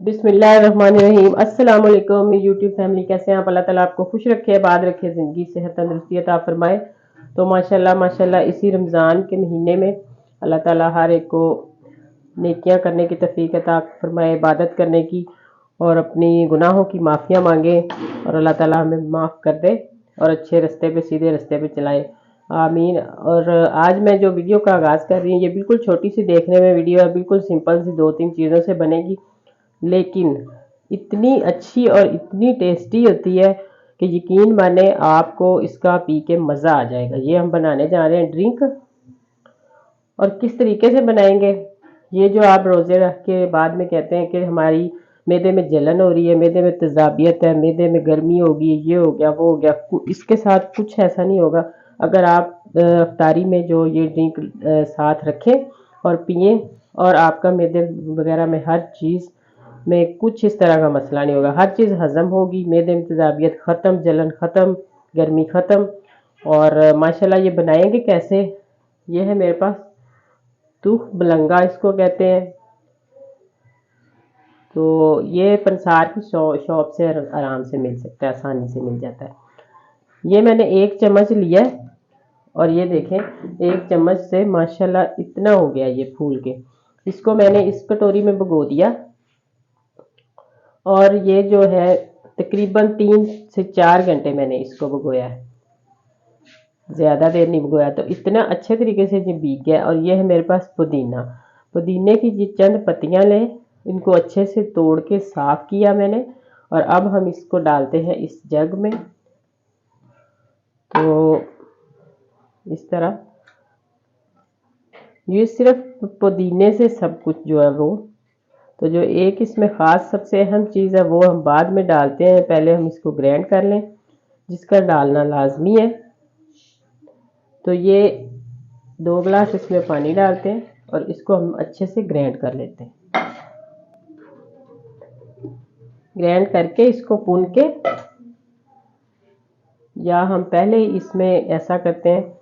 बिस्मिल्लाहिर्रहमानिर्रहीम। अस्सलाम वालेकुम मेरी यूट्यूब फैमिली, कैसे हैं आप? अल्लाह ताला आपको खुश रखे, बाद रखे, ज़िंदगी सेहत तंदुरुस्ती अता फरमाए। तो माशाल्लाह माशाल्लाह इसी रमज़ान के महीने में अल्लाह ताला हर एक को नेकियां करने की तौफीक अता फरमाए, इबादत करने की और अपनी गुनाहों की माफ़ियाँ मांगे और अल्लाह ताला हमें माफ़ कर दे और अच्छे रास्ते पे, सीधे रास्ते पे चलाए, आमीन। और आज मैं जो वीडियो का आगाज़ कर रही हूँ, ये बिल्कुल छोटी सी देखने में वीडियो है, बिल्कुल सिंपल सी 2-3 चीज़ों से बनेगी, लेकिन इतनी अच्छी और इतनी टेस्टी होती है कि यकीन माने आपको इसका पी के मज़ा आ जाएगा। ये हम बनाने जा रहे हैं ड्रिंक। और किस तरीके से बनाएंगे, ये जो आप रोज़े रख के बाद में कहते हैं कि हमारी मैदे में जलन हो रही है, मैदे में तेज़ाबियत है, मैदे में गर्मी होगी, ये हो गया वो हो गया, इसके साथ कुछ ऐसा नहीं होगा। अगर आप अफ्तारी में जो ये ड्रिंक साथ रखें और पिए, और आपका मैदे वगैरह में हर चीज़ में कुछ इस तरह का मसला नहीं होगा, हर चीज़ हज़म होगी, मैदे में तेज़ाबियत ख़त्म, जलन ख़त्म, गर्मी ख़त्म। और माशाल्लाह ये बनाएंगे कैसे, ये है मेरे पास तूख बलंगा इसको कहते हैं। तो ये पंसार की शॉप से आराम से मिल सकता है, आसानी से मिल जाता है। ये मैंने 1 चम्मच लिया है और ये देखें 1 चम्मच से माशाल्लाह इतना हो गया ये फूल के। इसको मैंने इस कटोरी में भिगो दिया और ये जो है तकरीबन 3 से 4 घंटे मैंने इसको भिगोया है, ज़्यादा देर नहीं भिगोया। तो इतना अच्छे तरीके से ये भीग गया। और ये है मेरे पास पुदीना। पुदीने की ये चंद पत्तियां लें, इनको अच्छे से तोड़ के साफ किया मैंने, और अब हम इसको डालते हैं इस जग में। तो इस तरह ये सिर्फ पुदीने से सब कुछ जो है वो, तो जो एक इसमें ख़ास सबसे अहम चीज़ है वो हम बाद में डालते हैं, पहले हम इसको ग्राइंड कर लें, जिसका डालना लाजमी है। तो ये 2 गिलास इसमें पानी डालते हैं और इसको हम अच्छे से ग्राइंड कर लेते हैं। ग्राइंड करके इसको भून के, या हम पहले ही इसमें ऐसा करते हैं,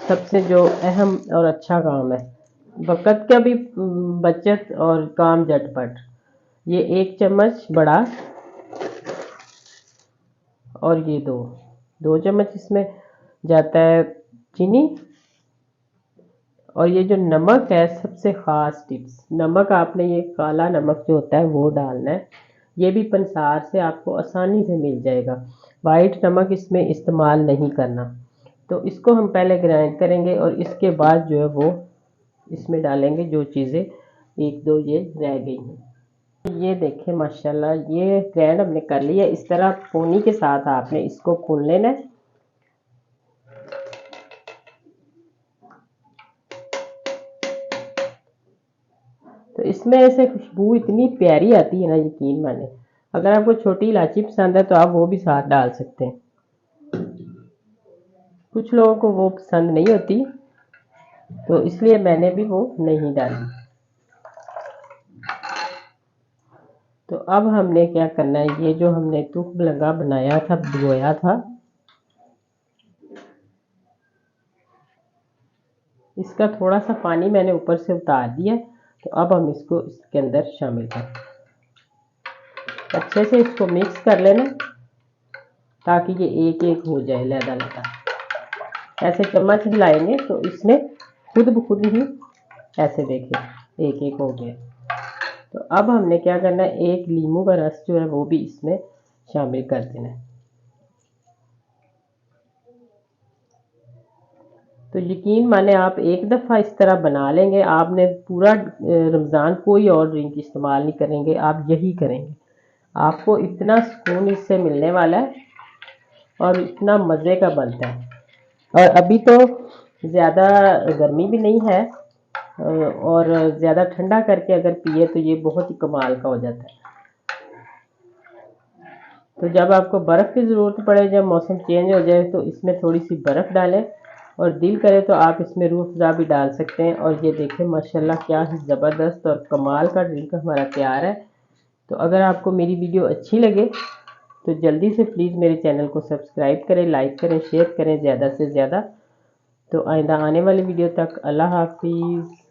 सबसे जो अहम और अच्छा काम है, वक़्त का भी बचत और काम झटपट। ये 1 चम्मच बड़ा और ये 2 चम्मच इसमें जाता है चीनी। और ये जो नमक है, सबसे ख़ास टिप्स, नमक आपने ये काला नमक जो होता है वो डालना है। ये भी पंसार से आपको आसानी से मिल जाएगा, वाइट नमक इसमें इस्तेमाल नहीं करना। तो इसको हम पहले ग्राइंड करेंगे और इसके बाद जो है वो इसमें डालेंगे जो चीज़ें 1-2 ये रह गई हैं। ये देखें माशाल्लाह ये ग्राइंड हमने कर लिया। इस तरह पोनी के साथ आपने इसको भून लेना है। तो इसमें ऐसे खुशबू इतनी प्यारी आती है ना, यकीन माने। अगर आपको छोटी इलायची पसंद है तो आप वो भी साथ डाल सकते हैं, कुछ लोगों को वो पसंद नहीं होती, तो इसलिए मैंने भी वो नहीं डाली। तो अब हमने क्या करना है, ये जो हमने तूख बलंगा बनाया था, भिगोया था, इसका थोड़ा सा पानी मैंने ऊपर से उतार दिया। तो अब हम इसको इसके अंदर शामिल करें, अच्छे से इसको मिक्स कर लेना ताकि ये एक एक हो जाए, लहदा। ऐसे चम्मच हिलाएंगे तो इसमें खुद ब खुद ही ऐसे देखें एक एक हो गया। तो अब हमने क्या करना है, एक नींबू का रस जो है वो भी इसमें शामिल कर देना है। तो यकीन माने आप एक दफ़ा इस तरह बना लेंगे, आपने पूरा रमज़ान कोई और ड्रिंक इस्तेमाल नहीं करेंगे, आप यही करेंगे। आपको इतना सुकून इससे मिलने वाला है और इतना मज़े का बनता है। और अभी तो ज़्यादा गर्मी भी नहीं है, और ज़्यादा ठंडा करके अगर पिए तो ये बहुत ही कमाल का हो जाता है। तो जब आपको बर्फ़ की ज़रूरत पड़े, जब मौसम चेंज हो जाए, तो इसमें थोड़ी सी बर्फ़ डालें, और दिल करे तो आप इसमें रूह अफ़ज़ा भी डाल सकते हैं। और ये देखें माशाल्लाह क्या ही ज़बरदस्त और कमाल का ड्रिंक हमारा तैयार है। तो अगर आपको मेरी वीडियो अच्छी लगे तो जल्दी से प्लीज़ मेरे चैनल को सब्सक्राइब करें, लाइक करें, शेयर करें ज़्यादा से ज़्यादा। तो आइंदा आने वाली वीडियो तक अल्लाह हाफिज़।